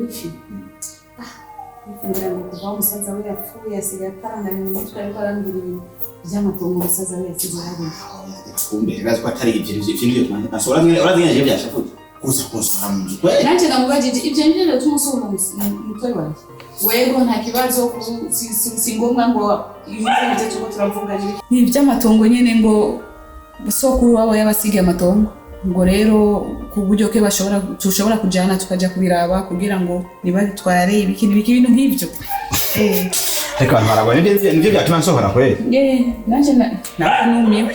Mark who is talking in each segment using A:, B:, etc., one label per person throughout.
A: wifi ngira ngo kuva umusaza we yapfuye asigaye aparanganya mu mutwe ariko arambwira ibintu by'amatongo umusaza we yasigaye ari
B: kumbe gazi ko atari ibyo byo asora ngene urazinyaje byashafuye kuza kunsora mu nzu kwe
A: nanjye namubajije ibyo ngene tumusubira mutwe wanjye wego nta kibazo si ngombwa ngo ibyo tuko turavuga ni iby'amatongo nyene ngo sokuru wabo yabasigiye amatongo ngo rero ku buryo ke tushobora kujana tukaja kubiraba kugira ngo nibatware ibintu nk'ivyo
B: reka barabona nivyo byatuma nsohora kwe
A: nanje nako numiwe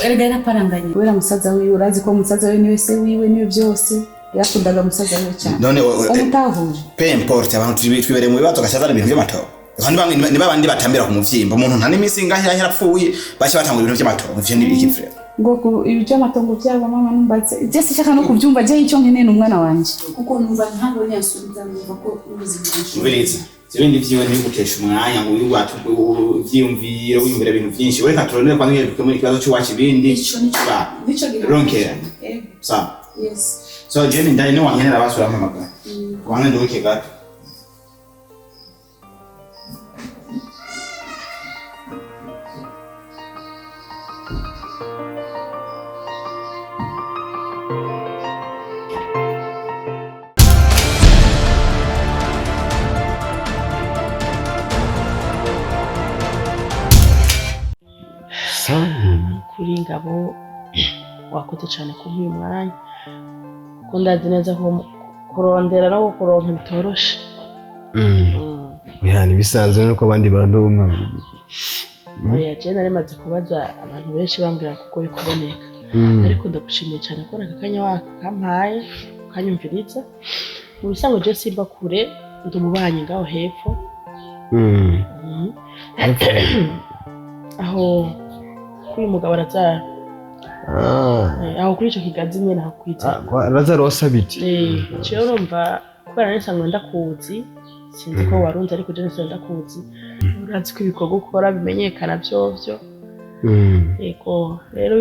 A: erega yaraparanganye wera musaza wiwe urazi ko musaza we niwe se wiwe niwe byose yakundaga musaza we cyane
B: none
A: umutahuje
B: pe importe abantu twibereye mu bibazo gashaza ibintu by'amatora kandi bamwe niba bandi batambira ku muvyimba umuntu nta n'imisi ngahira yarapfuye baje batangura ibintu by'amatora ivyo ni iki frère
A: ngo ibyo amatongo byabo mama numbatse byose shaka no kubyumva je icyo nkeneye n'umwana wanje kuko numva ntabwo nyasubiza numva ko ubuzima
B: ubiriza ibindi vyiwe ntibigutesha umwanya ngo uyu watu vyiyumvira wiyumvira ibintu byinshi ureka turonere kwa ngere mu kibazo cy'uwacu ibindi
A: nico
B: ronkera sa
A: yes
B: so je ndani no wanyenera basura amagara wange ndoke gato
C: kuri ngabo wakoze cyane ku uyu mwanya kuko ndazi neza ko kurondera no kuronka bitoroshe
D: yani bisanzwe nuko abandi bantu
C: oya je narimaze kubaza abantu benshi bambwira kuko bikuboneka ariko ndagushimiye cyane ko nakakanya wakampaye kanyumviriza mu bisango je simba kure ndumubanye ngaho hepfo aho kuri mugabo arazara aho kuri ico kigazi nyene hakwita
D: Lazaro wasabiti
C: cyo urumva kubera nisangwe ndakuzi sinzi ko warunze ariko je nisangwe ndakuzi urazi ko ibikorwa ukora bimenyekana byovyo ego rero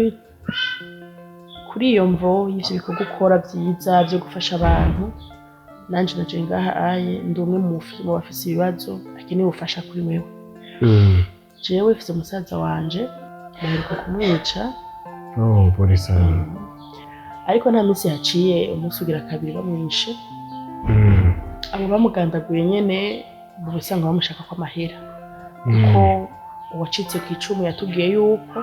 C: kuri iyo mvo y'ivyo bikorwa ukora byiza byo gufasha abantu nanje naje ngaha aye ndumwe mu bafise ibibazo akeneye ubufasha kuri wewe jewe mfise umusaza wanje baheruka kumwica
D: polisi
C: ariko nta minsi yaciye umunsi ugira kabiri bamwishe abo bamugandaguye nyene mu bisanga bamushaka ko amahera kuko uwacitse ku icumu yatubwiye yuko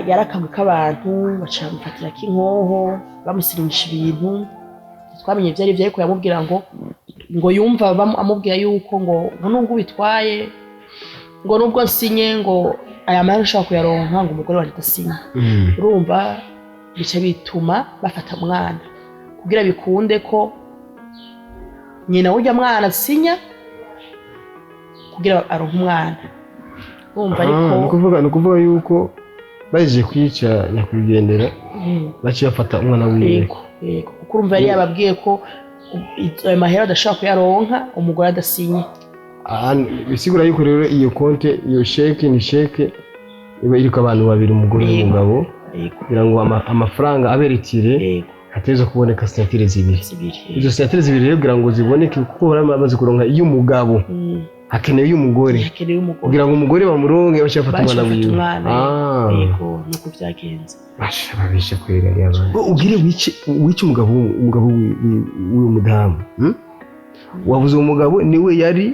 C: yarakagwe k'abantu bacamufatira k'inkoho bamusirimisha ibintu twamenye byari byo ariko yamubwira ngo yumva amubwira yuko ngo nubwo bitwaye ngo nubwo nsinye ngo aya mahera ushaka kuyaronka ngo umugore wanje adasinya urumva bica bituma bafata mwana kugira bikunde ko nyina urya mwana asinya kugira aronka umwana urumva ariko
D: nukuvuga yuko baje kwica nyakwigendera baciye bafata umwana wiwe
C: yego kuko urumva yari yababwiye ko ayo mahera adashaka kuyaronka umugore adasinye
D: bisigura yuko rero iyo konte iyo sheke ni sheke iba iriko abantu babiri umugore n'umugabo kugira ngo amafaranga aberetire hateze kuboneka signature zibiri izo signature zibiri rero kugira ngo ziboneke kuko baramaze kuronka iyo umugabo hakeneye iyo umugore kugira ngo umugore bamuronke bashafata umwana wiwe
C: yego nuko byagenze
D: basha babishe kwera yabaye ugire wice umugabo w'uwo mudamu wavuze umugabo niwe yari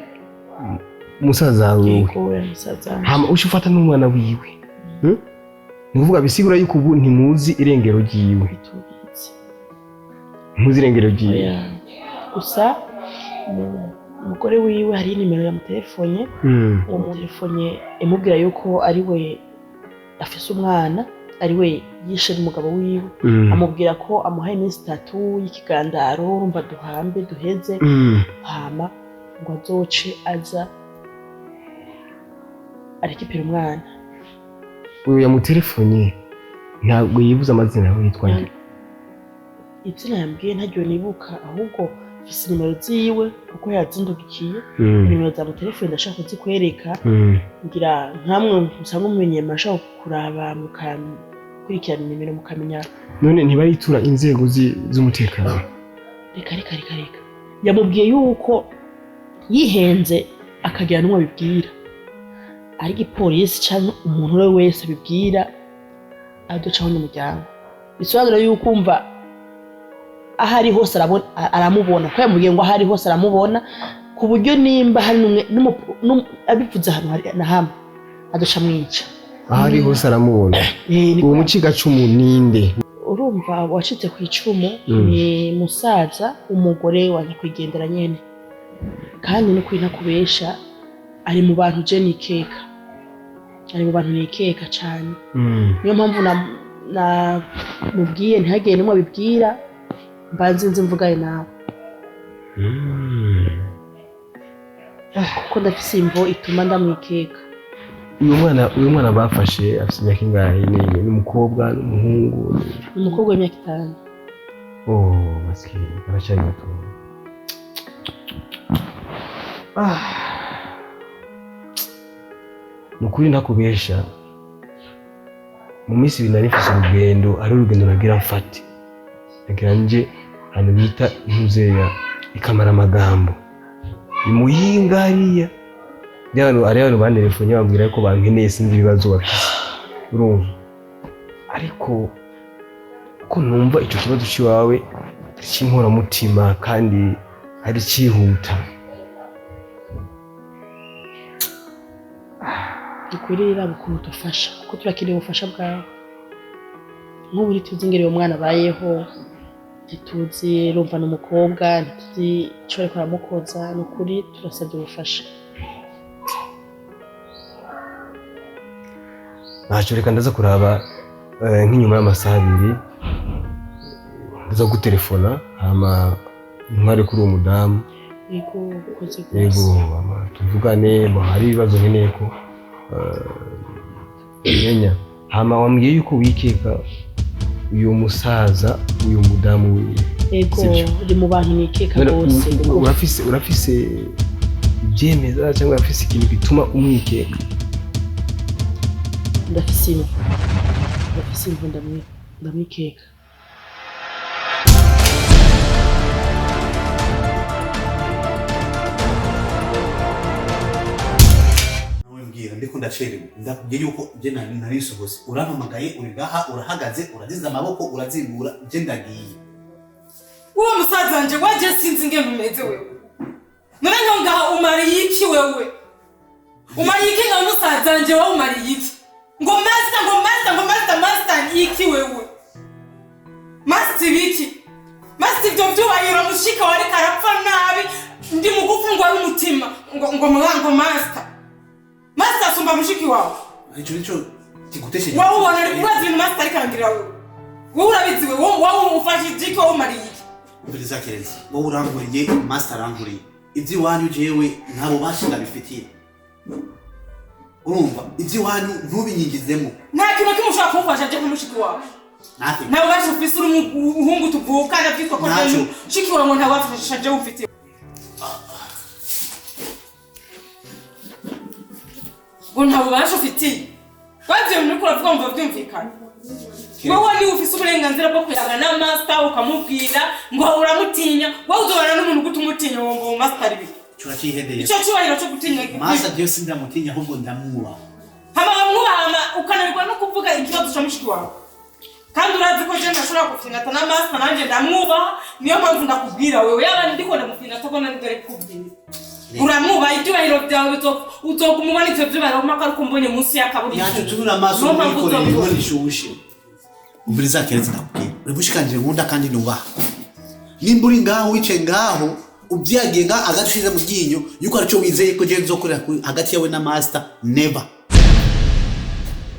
D: musaza wawe hama ushufata n'umwana wiwe nuvuga bisigura yuko ubu ntimuzi irengero ryiwe muzi irengero ryiwe
C: gusa umugore wiwe hari nimero ya mutelefone uwo mutelefone imubwira yuko ari we afise umwana ari we yishe n'umugabo wiwe amubwira ko amuhaye iminsi 3 y'ikigandaro urumva duhambe duheze hama ngo azoce aza arekipira umwana
D: uyu yamutelefone ntabwo yibuza amazina yawe yitwa nde
C: izina yambwiye ntaryo nibuka ahubwo mfise nimero ziwe kuko yazindukiye nimero za mutelefone ndashaka kuzikwereka ngira nkamwe musanga mumenye mashaka kuraba mukurikirana nimero mukamenya
D: none ntibaritura inzego z'umutekano
C: reka yamubwiye yuko yihenze akagira n'umwe abibwira ari igipolisi cyangwa umuntu we wese abibwira aducaho n'umuryango bisobanura yuko umva ahari hose aramubona ko yamubwiye ngo ahari hose aramubona ku buryo nimba hari abivuze ahantu hari na hamwe aduca mwica
D: ahari hose aramubona uwo mucigacumu ninde
C: urumva wacitse ku icumu ni musaza umugore wa nyakwigendera nyene kandi no kwina kubesha ari mu bantu je nikeka ari mu bantu nikeka cyane niyo mpamvu na mubwiye ntihagire nimwe abibwira mbanze nzi mvugaye nawe kuko ndafise imvo ituma ndamwikeka
D: uyu mwana bafashe afite imyaka ingahe ni umukobwa n'umuhungu
C: ni umukobwa w'imyaka 5
D: maskini aracyari muto nukuri ntakubesha mu minsi ibiri nari mfise urugendo ari urugendo nagira mfate nagira nje hano bita Ntuzeya ikamara amagambo imuyinga hariya ari abantu bantelefone bambwira ko bankeneye sinzi ibibazo bafise urumva ariko ko numva icyo kibazo cy'iwawe cy'inkoramutima kandi ari cyihuta
C: dukwirira bukuru dufasha kuko turakeneye ubufasha bwawe nk'ubu ntituzi ingero uwo mwana abayeho ntituzi rumva n'umukobwa ntituzi icyo ariko aramukoza ni ukuri turasabye ubufasha
D: ntacyo reka ndaza kuraba nk'inyuma y'amasaha 2 ndaza gutelefona hama ntware kuri uwo mudamu yego tuvugane hari ibibazo nkeneye ko menya hama wambwiye yuko wikeka uyu musaza uyu mudamu
C: yego uri mu bantu nikeka bose
D: urafise ibyemeza cyangwa urafise ikintu bituma umwikeka
C: ndafise imvo ndamwikeka
B: ndiko ndacerewe ndakubwiye yuko je narisohose urampamagaye uri ngaha urahagaze uraziza amaboko urazingura je ndagiye
E: uwo musaza wanje waje sinzi ngene umeze wewe none ngaha umariye iki wewe umariye iki nga musaza wanje wowe umariye iki ngo master iki wewe master biki master ibyo byubahiro mushika wari karapfa nabi ndi mugufungwa n'umutima ngo mwango master sumba mushiki wawe
B: ico kigutesheje
E: wowe ubona ari kubaza ibintu master ikangira wewe urabizi wowe ufashije iki wowe umariye iki
B: mbiriza kereza wowe uranguriye master aranguriye ibyo wanyu jewe ntabo bashinga bifitiye urumva ibyo wanyu ntubinyingizemo
E: nta kintu kimushaka kumufasha je kumushiki wawe nabo baje ufise umuhungu tuvuka ndavyitwa ko mushiki wawe ngo ntabafasha je ufitiye ntabwo basho ufitiye wabyo muri kuravuga ngo byumvikana wowe ni ufise uburenganzira bwo kuyagana na master ukamubwira ngo uramutinya wowe uzobana n'umuntu gutumutinya ngo master ibi
B: cyuracihedeye
E: icyo cyubahiro cyo gutinya
B: master byo sindamutinya ahubwo ndamwubaha
E: hama ukanabirwa no kuvuga ikibazo cyo mushiki wawe kandi urazi ko je nashobora gufingata na master nanje ndamwubaha niyo mpamvu ndakubwira wewe yaba ndiko ndamufingata ko nari dore kubwira uramuba ibyubahiro byawe uzokumubona ivyo byubahiro maka kumbonye munsi y'akaburi
B: yacu tubura amaso n'ikore ngo nishushe ubiriza kereza ndakubwira uribushikanje ngunda kandi nubaha nimba uri ngaho wice ngaho ubyagiye nga agashize mu ginyo yuko arico wizeye ko je nzokorera hagati yawe na master never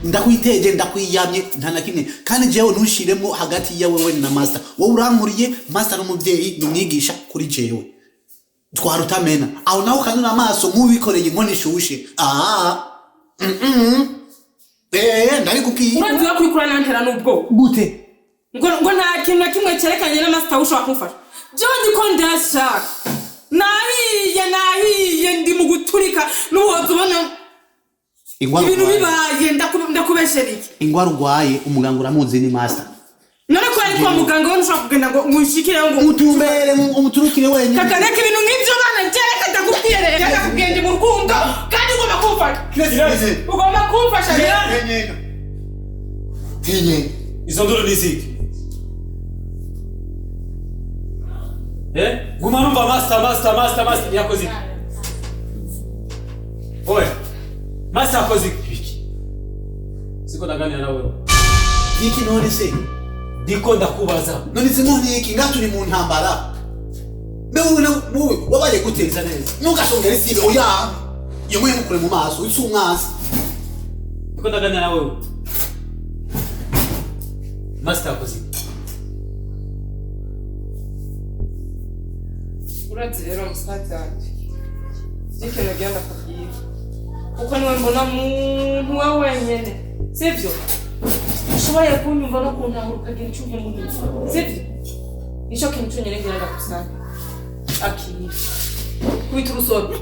B: ndakwiteje ndakwiyamye nta na kimwe kandi jewe ntushiremo hagati yawe we na master wowe urankuriye master n'umuvyeyi n'umwigisha kuri jewe twarutamena aho naho kanuna amaso mubikoreye ngo nishushe ndabikubwiye
E: urazi ko kurikura nantera nubwo
B: gute
E: ngo nta kintu na kimwe cyerekanye na master ushaka kumfasha jewe ndiko ndashaka nahiye ndi mu guturika n'uwoza ubona ibintu bibaye ndakubeshera iki
B: ingwara urwaye umuganga uramuzi ni master
E: none ko ari kwa muganga we nshaka kugenda ngo ngushikire ngo
B: utumbere umuturukire wenyine
E: kaka reka ibintu nk'ibyo bana njye ndakubwiye rero reka kugenda mu rukundo kandi ugomba kumfasha ugomba kumfasha rero
B: Tinye
F: izo nduru niziki guma numva master yakoze oye master yakoze iki siko ndaganira nawe
B: iki none se
F: ndiko ndakubaza
B: none se none iki ngaturi mu ntambara Mbewe wabaye guteza neza ntugasongera isibe oya yemwe mukure mu maso usi umwasi
F: ndiko ndaganira nawe master yakoze
E: urazi rero musaza wanjye ikintu genda kubwira kuko niwe mbona muntu we wenyine sibyo ushoboye kunyumva no kuntahura ukagira icyo uje muri sibyo nicyo kintu cyonyine ngenda gusanga akira kwita urusobe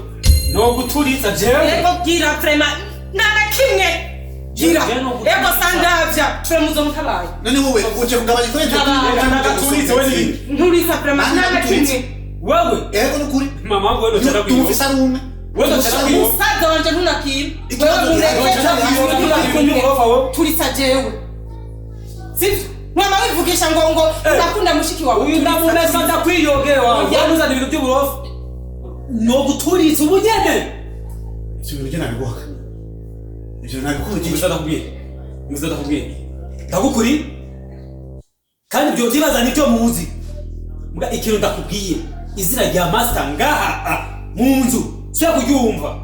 F: no guturitsa jewe
E: yego bwira frema nana kimwe gira yego sandavya frema uzo mutabaye
B: none wowe uje kugabanya ikoresho
F: ndagaturitse we n'ibindi
E: nturisa frema nana kimwe
F: wewe
B: ego nukuri
F: mama wangu wewe ndo
B: tumufisa rumwe
F: wewe ndo
E: musaza wanje ntunakira turisa jewe sivyo mama wivugisha ngo ndakunda mushiki wawe
F: uyu ndamumesa ndakwiyogewa wanuzana ibintu by'uburofu no guturitsa ubugene
B: ivyo bintu nabiguha ivyo nabikugira
F: ndakubwira ndagukuri kandi ibyo ndibaza nibyo muzi mbwa ikintu ndakubwiye izina rya master ngaha mu nzu cyo kuryumva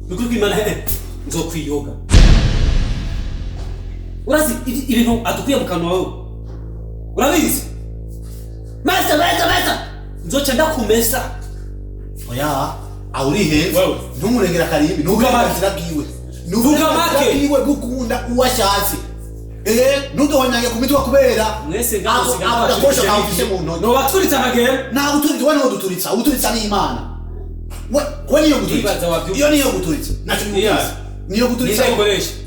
F: nukuri kwimana nzokwiyoga urazi ibintu atukwiye mu kanwa wawe urabizi master nzoca ndakumesa
B: oya auri heza ntumurengera karimbi nugamazira bwiwe bwiwe gukunda uwashatse ntudohanyage ku mitwe kubera
F: mwese ngaho
B: agakosho kawufise mu ntoki
F: no baturitsa amagere
B: nta guturitsa we niwo duturitsa uturitsa ni imana we niyo guturitsa iyo niyo guturitsa naco niyo guturitsa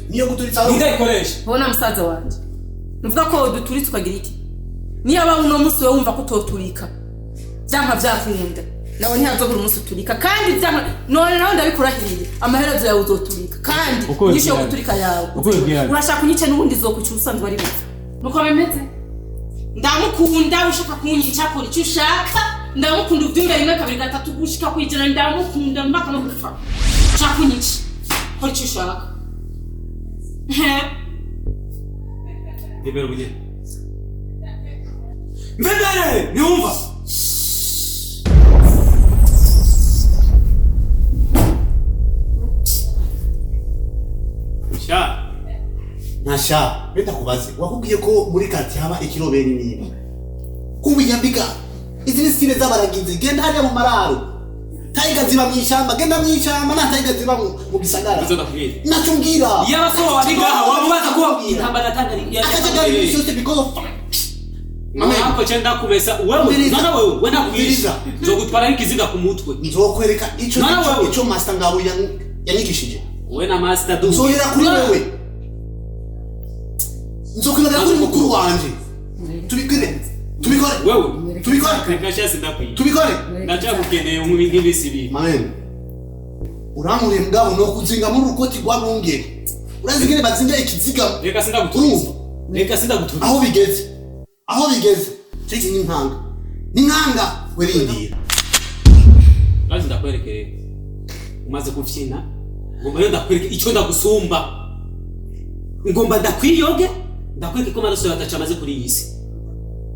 B: niyo guturitsa
F: ndayikoresha
E: bona musaza wanje nuvuga ko duturitsa ukagira iki niba uno munsi we wumva ko utoturika byanka byakunda nawe ntihazobura umunsi uturika kandi byanka none nawe ndabikurahiriye amaherezo yawe uzoturika kandi nyinshi yo guturika yawe urashaka kunyice n'ubundi zokuca usanzwe ari bifu nuko bimeze ndamukunda ushaka kunyica akora icyo ushaka ndamukunda ubyumva rimwe kabiri gatatu gushika kwijana ndamukunda mpaka no gupfa ushaka kunyica akora icyo ushaka
F: Libero bugene mbebere niumva
B: Nasha benda kubaze wakubwiye ko muri kati haba ikiroberi niba kubinyambika izini stile z'abaragizi genda hariya mu mararo taiga ziba mwishamba genda mwishamba na taiga ziba mu bisagara nacho mbwira
F: yabaso wabigaha wamubaza ko intambara tangari
B: akajagari cyose because of
F: mama yako chenda kubesa wewe nana wewe nakubisha nzogutwara ikiziga ku mutwe
B: nzokwereka ico master ngabo yanyigishije
F: wewe na master du
B: nzohera kuri wewe nzokwiraga kuri mukuru wanje tubikore
F: wewe
B: tubikore
F: kashasi ndakwiye
B: tubikore
F: ndacha kukeneye umubindi bisibi
B: mamen uramure mgabo no kuzinga muri rukoti rwa rungere urazigere bazinga ikiziga
F: reka sinda gutuza reka sinda gutuza aho bigeze cyo ni nkanga werindira bazi ndakwerekere umaze kufyina ngomba yo ndakwereke icyo ndagusumba ngomba ndakwiyoge ndakwereke ko maraso yatacha maze kuri iyi si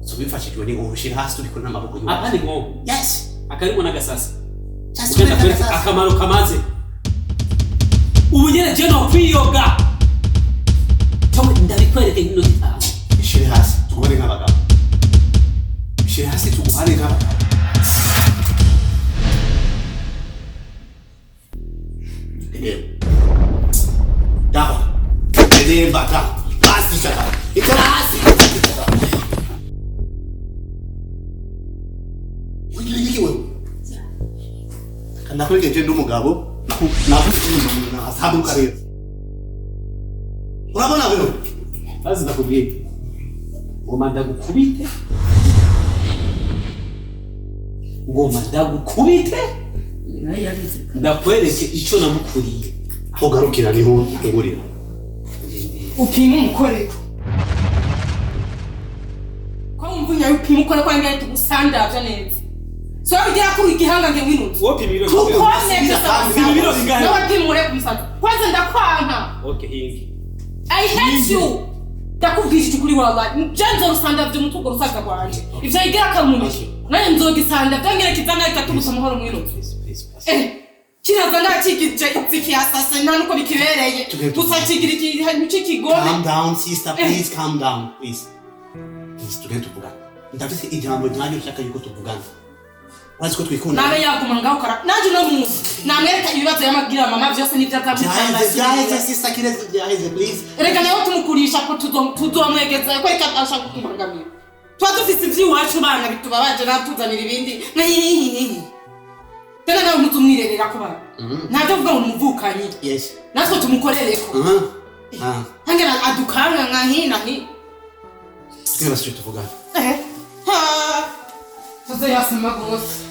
B: so bifashijwe ni ngoshira hasi turi kuri n'amaboko y'uwo
F: aha ni ngo
B: yes
F: akarimo nagasasa akamaro kamaze ubu nyene je no kwiyoga cyangwa ndabikwereke hino gitaha
B: ishire hasi tubone nk'abagabo ishire hasi tuguhane nk'abagabo daho demba daho hasi chaka ikora hasi wiki wewe kana kwege je ndumugabo na asabu kare urabona wewe
F: bazi ndakubwiye ngoma ndagukubite ngoma ndagukubite ndakwereke icyo namukuriye
B: ugarukira niho ngurira
E: upima umukoreko ko wumva upima ukoreko ngene tugusandavya neza so bigira kuri igihanga nge winutse
F: wopima ibiro
E: ibiro bingahe no wapima umureko umusaza kwanza ndakwanka
F: okay hingi
E: I hate you ndakubwije ukuri wallahi janzo rusandavye umutugo rusaza kwanje ivyo igira kamumishe nanye nzogisanda byongera kizana ikatubusa amahoro mwinutse kiraza ndakigije iziki asase nta nuko bikibereye gusa kigira iki kigome
B: calm down sister please calm down please tugende tuvugana ndafise ijambo ryanjye ushaka yuko tuvugana wazi ko twikunda
E: nawe yaguma ngaho kara naje no mu namwereka ibibazo yamagira mama byose nivyo atabutanga
B: jaheze sister kireze jaheze please
E: reka nayo tumukurisha ko tuzomwegeza ko reka ashaka kumurangamira tuba dufise ivy'iwacu bana bitubabaje natuzanira ibindi tena nawe mutumwirerera ko bana ntabyo vuga ngo umuvukanye
B: yes
E: natwe tumukorereko hangera adukanga nkahina
B: kera sicyo tuvugana
E: tuze yasema gose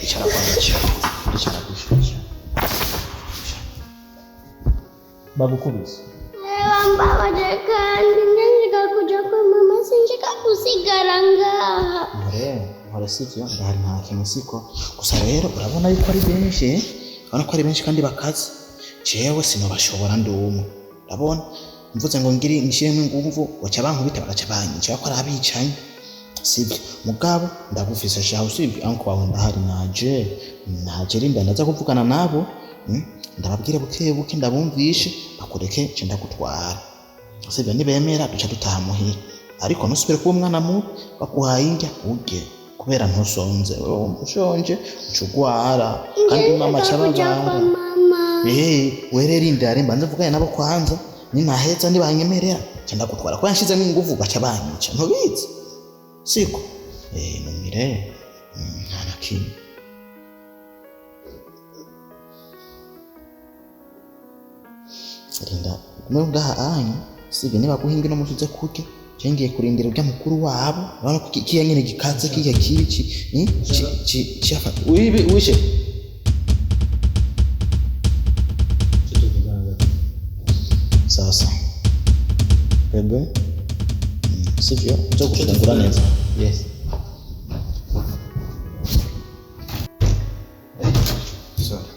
G: Bicara gushyushya bagukubise
H: wambabaje kandi nyanyiga kuja kwa mama sinshaka kusigara ngaha
G: mpore sivyo ndahari nta kintu siko gusa rero urabona yuko ari benshi urabona ko ari benshi kandi bakaze jewe sinobashobora ndumwe urabona mvuze ngo ngiri nshiremo inguvu waca bankubita bagaca banyica ko ari abicanyi sivyo mugabo ndagufise shaho sivyo anko wawe ndahari naje rinda ndaza kuvugana nabo ndababwire buke buke ndabumvishe bakureke nje ndagutwara sivyo nibemera duca dutaha muhira ariko nusubire kuba umwana mubi bakuhaye indya urye kubera ntusonze ushonje ucugwara kandi mama cyabagara werera indare mbanze mvugane nabo kwanza ninaheza ndibanyemerera nje ndagutwara ko yanshizemo inguvu baca banyica ntubizi siko numire ntanakini rinda kumwe ngaha anyu sivyo niba guhinga no mutuze kurya cengiye kurindira urya mukuru wabo urabona ko kiya nyene gikaze kiya kici chafa wishe sasa bebe sivyo uzo kufungura neza yes sorry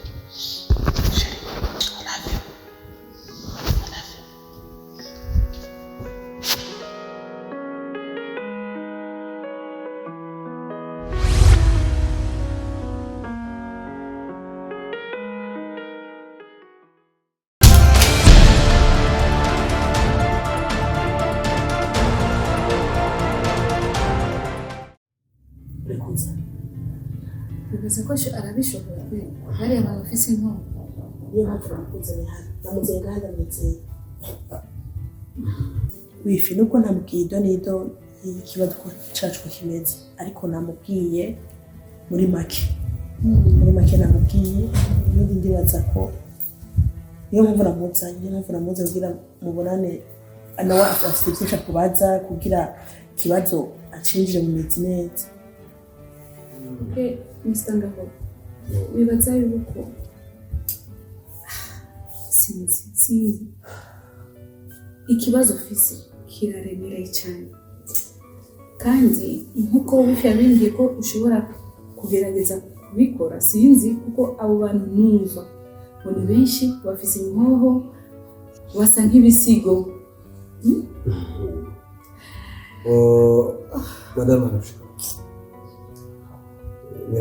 A: bibaza ko arabishobora kwe bariya abantu bafise inkono
C: niyo mpamvu namukuzanye hano namuzenga hano mwizeye wifi nubwo namubwiye ido n'ido y'ikibazo cacu ko kimeze ariko namubwiye muri make namubwiye ibindi ndibaza ko niyo mpamvu namuzanye kugira mubonane nawe afite byinshi akubaza kugira ikibazo acinjire mu mizi neza
A: Mr. Ngabo, wibaza yuko sinzi ikibazo ufise kiraremereye cyane kandi nkuko wifi yabimbwiye ko ushobora kugerageza kubikora sinzi kuko abo bantu numva ngo ni benshi bafise inkoho basa nk'ibisigo
D: madame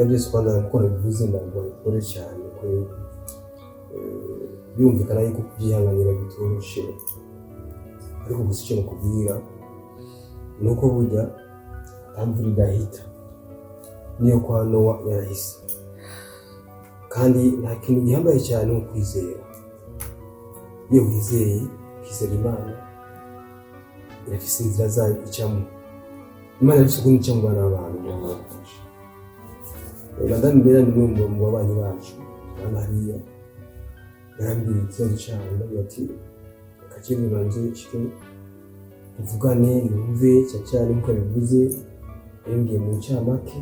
D: byose kwanda gukora bivuze ntabwo bikore cyane ko byumvikana yuko kubyihanganira bitoroshe ariko gusa icyo nakubwira ni uko burya atamvura idahita niyo kwa Nowa yarahise kandi nta kintu gihambaye cyane nko kwizera iyo wizeye ukizera Imana irafise inzira zayo icamo. Imana ifise ukuntu ica mu bana b'abantu nyamwafasha. Madame Bella ni umwe mu babanyi bacu na Mariya yarambwira ikibazo cyane ndavuga ati akakiri banze kike tuvugane numve cyane nkuko bivuze yambwiye mu cyamake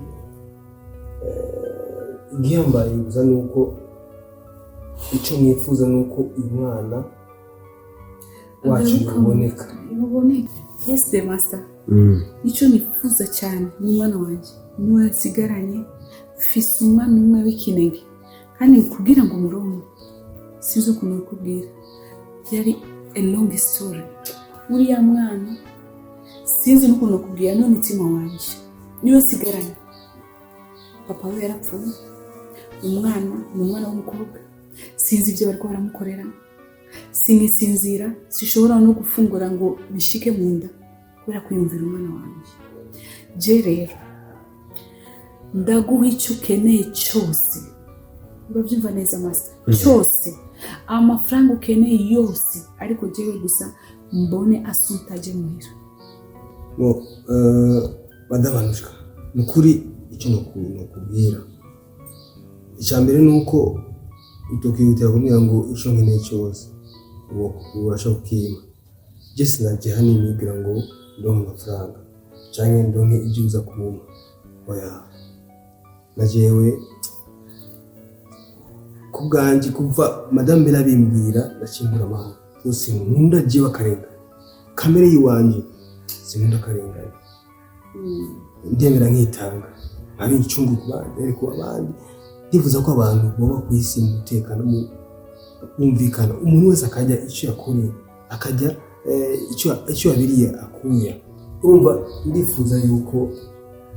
D: igihembaye gusa nuko icyo mwifuza nuko uyu mwana wacu uboneka.
A: Yes the master. Icyo nifuza cyane n'umwana wanjye niwe asigaranye fise umwana umwe w'ikinege kandi kugira ngo murongo sinzi ukuntu kubwira yari a long story. Uriya mwana sinzi n'ukuntu kubwira n'umutima wanjye niwe asigaranye. Papa we yarapfuye, umwana ni umwana w'umukobwa, sinzi ibyo bariko baramukorera, sinzira, sishobora no gufungura ngo bishike mu nda kubera kuyumvira umwana wanjye. Je rero ndaguha icyo ukeneye cyose, urabyumva neza master, cyose amafaranga ukeneye yose, ariko jewe gusa mbone asuntaje muhira.
D: Badabanushka nukuri icyo nokubwira icyambere nuko utokihutira kumenya ngo icyo nkeneye cyose urashaka kukima. Je sinaje hani nigira ngo ndonke amafaranga cyangwa ndonke ibyo uza kumpa. Oya najewe kubwanjye kuva Madame Bella bimbwira nakimbura amahoro gusa nkunda je bakarenga kamere yiwanje sinkunda karengana. Ndemera nkitanga ari icungu kubandi ariko abandi ndifuza ko abantu baba ku isi mu mutekano mu bumvikana, umuntu wese akajya icyo yakoreye akajya icyo yabiriye akuya. Urumva ndifuza yuko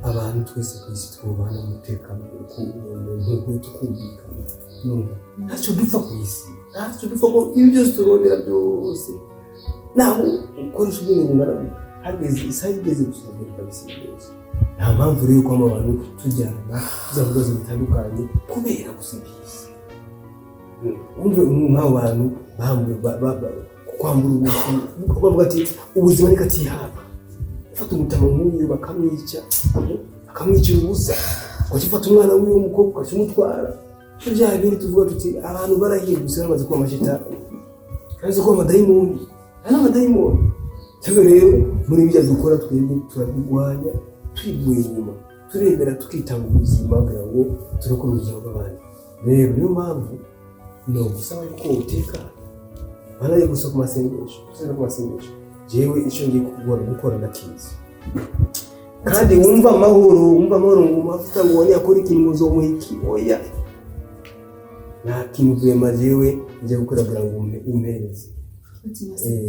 D: abantu twese ku isi twubana mu mutekano nk'uko tukumvikana. Ntacyo dupfa ku isi, ntacyo dupfa ko ibi byose turondera byose naho ukoresha ubwenge bungana hageze isaha igeze gusubira kabisimbeza. Nta mpamvu rero ko abantu tujyana tuzavugazo bitandukanye kubera gusimbisa. Umve nk'abo bantu kwambura ubuzima bavuga ati ubuzima ni katihaba. Fata umutama nk'uyu bakamwicira ubusa, ukifata umwana w'uyu mukobwa ukimutwara. Bya bintu tuvuga tuti abantu barahindutse bamaze kuba amashitani kandi ko amadayimoni ana amadayimoni. Cyangwa rero muri ibyo dukora twebwe turabigwanya twivuye inyuma turebera tukitanga ubuzima kugira ngo turekure ubuzima bw'abandi. Rero niyo mpamvu no gusaba yuko utekana banaye gusa ku masengesho jewe icyo ngiye gukora ndakizi kandi wumva amahoro ngo mafuta ngo yakora ikintu uzomuhiki. Oya nta kintu bwema jewe nje gukora kugira ngo umpereze.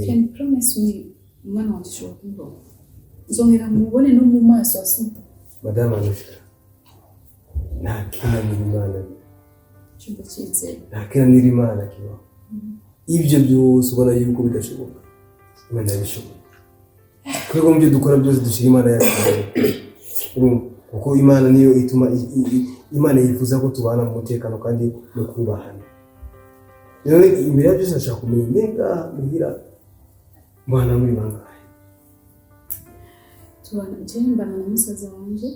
A: Can you promise me umwana wanjye ushobora kumubona uzongera mubone no mu maso asumba?
D: Madame Anushka nta kinanira Imana
A: cyumba cyizeye,
D: nta kinanira Imana kibaho. Ibyo byose ubona yuko bidashoboka Imana yabishoboye. Twebwe mu byo dukora byose dushira Imana yacu kuko Imana niyo ituma Imana yifuza ko tubana mu mutekano kandi no kubahana. Rero imbere ya byose nshaka kumenya mbega mugira mwana muri bangahe?
A: tubana mbana na musaza wanje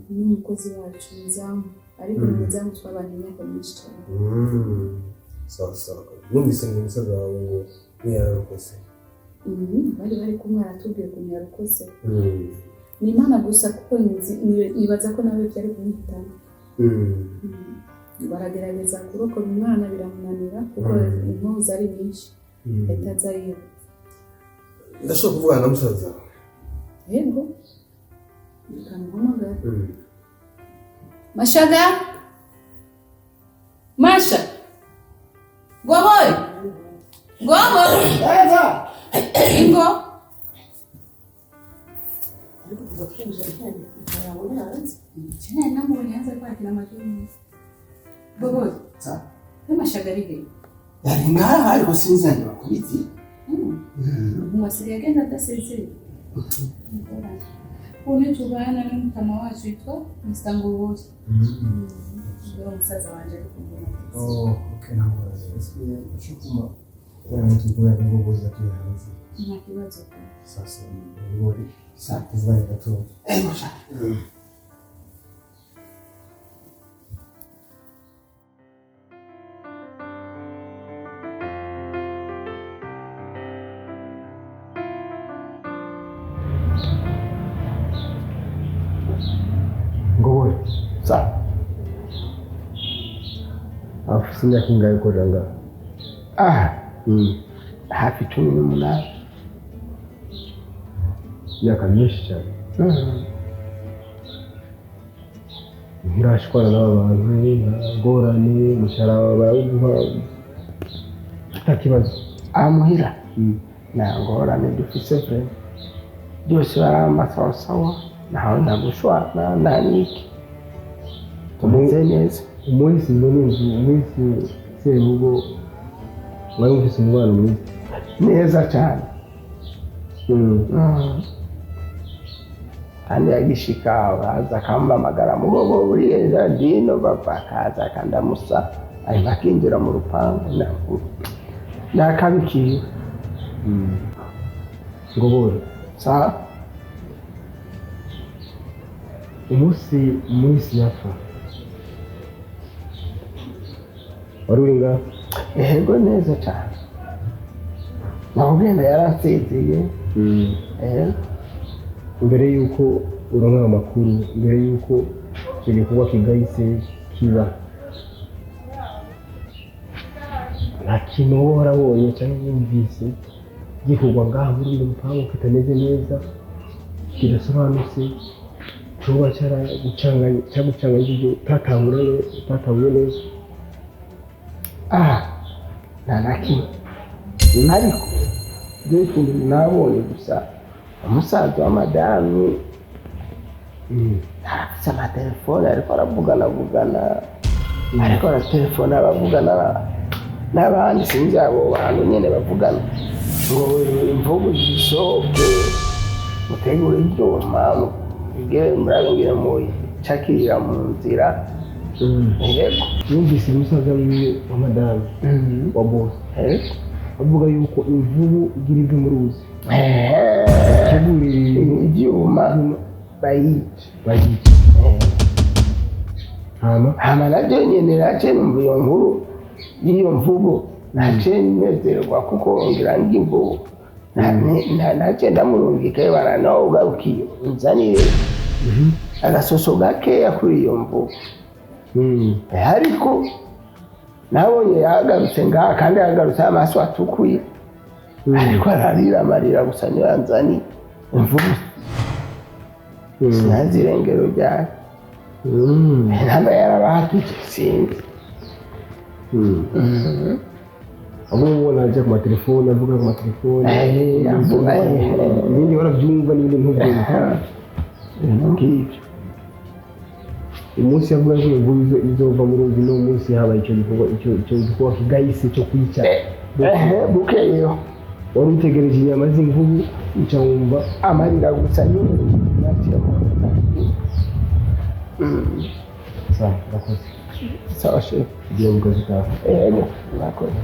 A: n'umukozi wacu muzamu, ariko muzamu twabanye imyaka myinshi cyane.
D: Sawa numvise ngo musaza wawe ngo yararokose.
A: bari kumwe aratubwiye ko yararokose. Ni Imana gusa kuko nibaza ko nawe byari kumwitana. Baragerageza kurokora umwana biramunanira kuko impuzu zari nyinshi atazayiba.
D: Ndashobora kuvugana na musaza wawe?
A: Yego nikamuhamagara. Mashaga Masha Goboy Ingo Chana nambo nianza kwa kina majoni. Goboy kama shagarige
B: yari ngaha ariko sinzanye bakubiti.
A: Mwasiri agenda dasezeri. Une tubana n'umutama wacu yitwa Mr. Ngobozi. Ndio musaza wanje kumbona.
D: Okay, naho rero. Shukuma. Kwa mtu kwa Ngobozi atuye hanze.
A: nta kibazo.
D: Sasa ngori saa kuvaye gato.
B: Masha.
D: Ngobore. Sa. Afisi imyaka ingahe ukorera ngaha?
I: Hafi 18.
D: Imyaka myinshi cyane. Ntirashwana n'aba bantu, ngorane, mushahara barawuguha, ata kibazo.
I: Muhira nta ngorane dufise pe, byose baramba sawasawa, ntawe ndagushwana nta niki, tumeze neza.
D: Umunsi n'inzu, umunsi Serugo wari ufise umubano mwiza
I: neza cyane. Kandi yagishika baza akampamagara mugogo buriya Dino papa akaza akandamusa ariko akinjira mu rupangu nakabikiye.
D: Ngobore.
I: Sa
D: umunsi yapfa wari uri ngaha?
I: Yego neza cyane, naho ugenda yarasezeye.
D: Mbere yuko uronka amakuru, mbere yuko icyo gikorwa kigahise kiba, nta kintu wowe warabonye cyangwa wumvise gikorwa ngaha muri uyu rupangu kitameze neza, kidasobanutse, coba cyagucanganya ibyo utatahuye neza?
I: Nta na kimwe, ariko ibyo bintu nabonye gusa umusaza wa madamu afite amatelefone ariko aravugana, ariko aratelefona abavugana n'abandi sinzi abo bantu nyine bavugana ngo imvugo zisohoke, mutegure ibyuma mugere murabingira mucakirira mu nzira. Yego
D: yumvise umusaza wa madamu wa boss avuga yuko imvubu igira ivi mu ruzi,
I: ibyuma bayica. Hama nabyo nyine nace numva iyo nkuru y'iyo mvubu, nace nezerwa kuko ngira ngo imvubu nace ndamurungika baranaho ugarukiye unzanire agasoso gakeya kuri iyo mvubu. Ariko nabonye yagarutse ngaha kandi yagarutse amaso atukuye, ariko ararira amarira gusa niyo yanzaniye imvubu. Sinzi irengero ryayo, namba yarabahatuje sinzi.
D: Abo ubona ajya ku matelefone, avuga ku matelefone, ibindi warabyumva n'ibindi ntubyumva.
I: Ngibyo
D: umunsi yavuga ko imvubu izova mu ruzi n'umunsi habaye icyo gikorwa kigahise cyo kwica.
I: bukeyo
D: wari utegereje inyama z'imvubu uca wumva
I: amarira gusa nyine naciyemo.
D: Sawa, urakoze.
I: Sawa shefu.
D: Ugiye mu kazi kawe.
I: Murakoze.